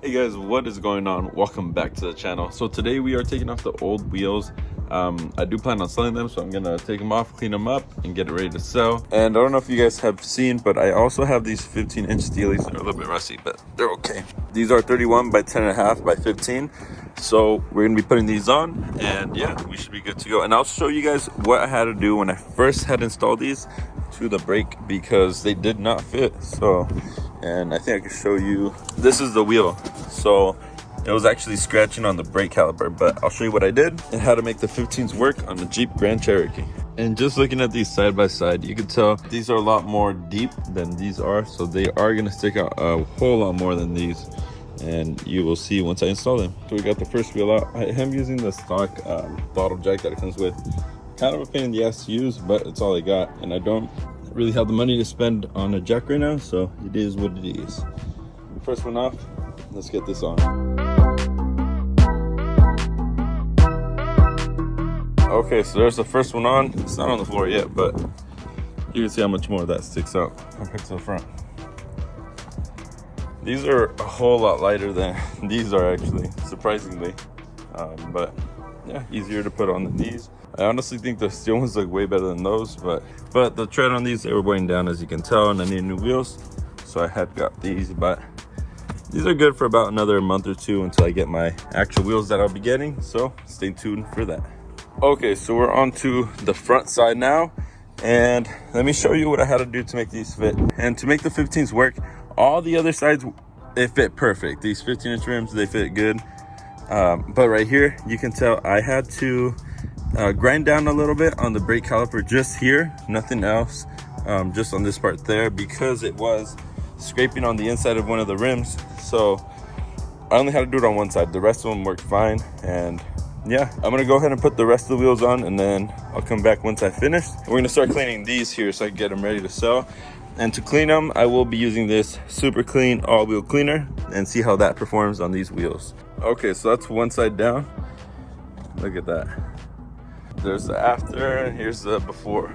Hey guys, what is going on? Welcome back to the channel. So today we are taking off the old wheels. I do plan on selling them, so I'm gonna take them off, clean them up, and get it ready to sell. And I don't know if you guys have seen, but I also have these 15-inch Steelies. They're a little bit rusty, but they're okay. These are 31 by 10.5 by 15. So we're gonna be putting these on, and yeah, we should be good to go. And I'll show you guys what I had to do when I first had installed these to the brake, because they did not fit. So, and I think I can show you. This is the wheel. So it was actually scratching on the brake caliper, but I'll show you what I did and how to make the 15s work on the Jeep Grand Cherokee. And just looking at these side by side, you can tell these are a lot more deep than these are, so they are gonna stick out a whole lot more than these, and you will see once I install them. So we got the first wheel out. I am using the stock bottle jack that it comes with. Kind of a pain in the ass to use, but it's all I got, and I don't really have the money to spend on a jack right now, so it is what it is. First one off, let's get this on. Okay, so there's the first one on. It's not on the floor yet, but you can see how much more of that sticks out compared to the front. These are a whole lot lighter than these are, actually, surprisingly. But yeah, easier to put on than these. I honestly think the steel ones look way better than those, but the tread on these, they were weighing down, as you can tell, and I need new wheels, so I had got these. But these are good for about another month or two until I get my actual wheels that I'll be getting, so stay tuned for that. Okay, so we're on to the front side now, and let me show you what I had to do to make these fit. And to make the 15s work, all the other sides, they fit perfect. These 15-inch rims, they fit good. But right here, you can tell I had to grind down a little bit on the brake caliper just here, nothing else, just on this part there, because it was scraping on the inside of one of the rims. So I only had to do it on one side. The rest of them worked fine. And yeah, I'm gonna go ahead and put the rest of the wheels on, and then I'll come back once I finish. We're gonna start cleaning these here so I can get them ready to sell. And to clean them, I will be using this Super Clean all-wheel cleaner and see how that performs on these wheels. Okay, so that's one side down. Look at that. There's the after, and here's the before.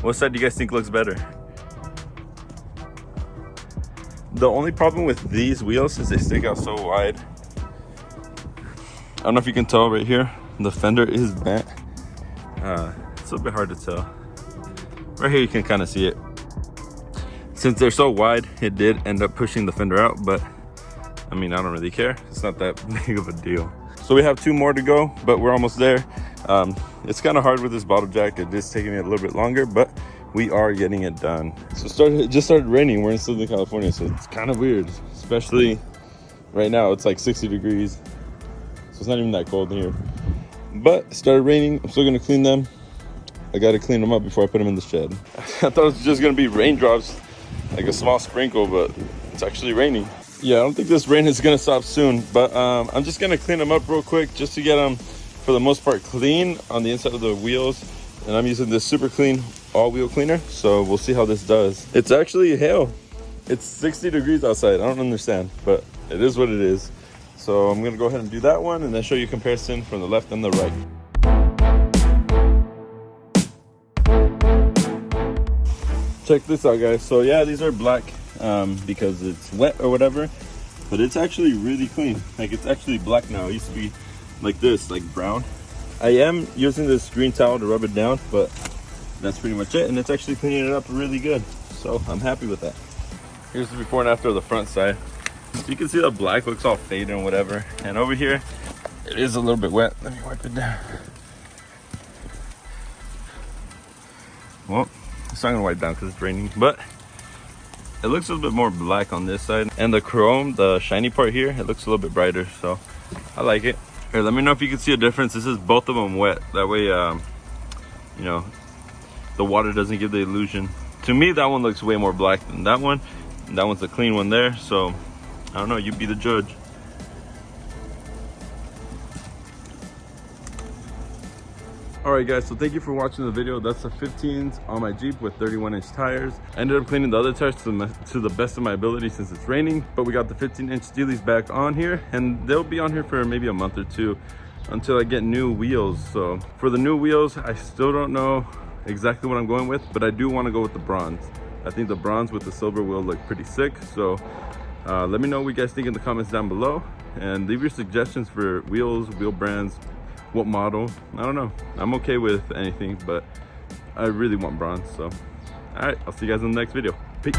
What side do you guys think looks better? The only problem with these wheels is they stick out so wide. I don't know if you can tell right here, the fender is bent. It's a little bit hard to tell. Right here you can kind of see it. Since they're so wide, it did end up pushing the fender out, but I mean, I don't really care. It's not that big of a deal. So we have two more to go, but we're almost there. It's kind of hard with this bottle jack. It is taking me a little bit longer, but we are getting it done. So it just started raining. We're in Southern California, so it's kind of weird, especially right now. It's like 60 degrees, so it's not even that cold in here. But it started raining. I'm still gonna clean them. I gotta clean them up before I put them in the shed. I thought it was just gonna be raindrops, like a small sprinkle, but it's actually raining. Yeah, I don't think this rain is gonna stop soon, but I'm just gonna clean them up real quick just to get them, for the most part, clean on the inside of the wheels. And I'm using this Super Clean all-wheel cleaner, so we'll see how this does. It's actually hail. It's 60 degrees outside. I don't understand, but it is what it is. So I'm gonna go ahead and do that one, and then show you a comparison from the left and the right. Check this out, guys. So yeah, these are black because it's wet or whatever, but it's actually really clean. Like, it's actually black now. It used to be like this, like brown. I am using this green towel to rub it down, but that's pretty much it, and it's actually cleaning it up really good, so I'm happy with that. Here's the before and after of the front side. You can see the black looks all faded and whatever, and over here it is a little bit wet. Let me wipe it down. Well, it's not gonna wipe down because it's raining, but it looks a little bit more black on this side, and the chrome, the shiny part here, it looks a little bit brighter, so I like it. Here, let me know if you can see a difference. This is both of them wet, that way you know, the water doesn't give the illusion. To me, that one looks way more black than that one, and that one's a clean one there, so I don't know, you be the judge. Alright guys, so thank you for watching the video. That's the 15s on my Jeep with 31-inch tires. I ended up cleaning the other tires to the best of my ability since it's raining, but we got the 15-inch Steelies back on here, and they'll be on here for maybe a month or two until I get new wheels. So for the new wheels, I still don't know exactly what I'm going with, but I do want to go with the bronze. I think the bronze with the silver wheel look pretty sick. So let me know what you guys think in the comments down below, and leave your suggestions for wheels, wheel brands, what model. I don't know, I'm okay with anything, but I really want bronze. So all right, I'll see you guys in the next video. Peace.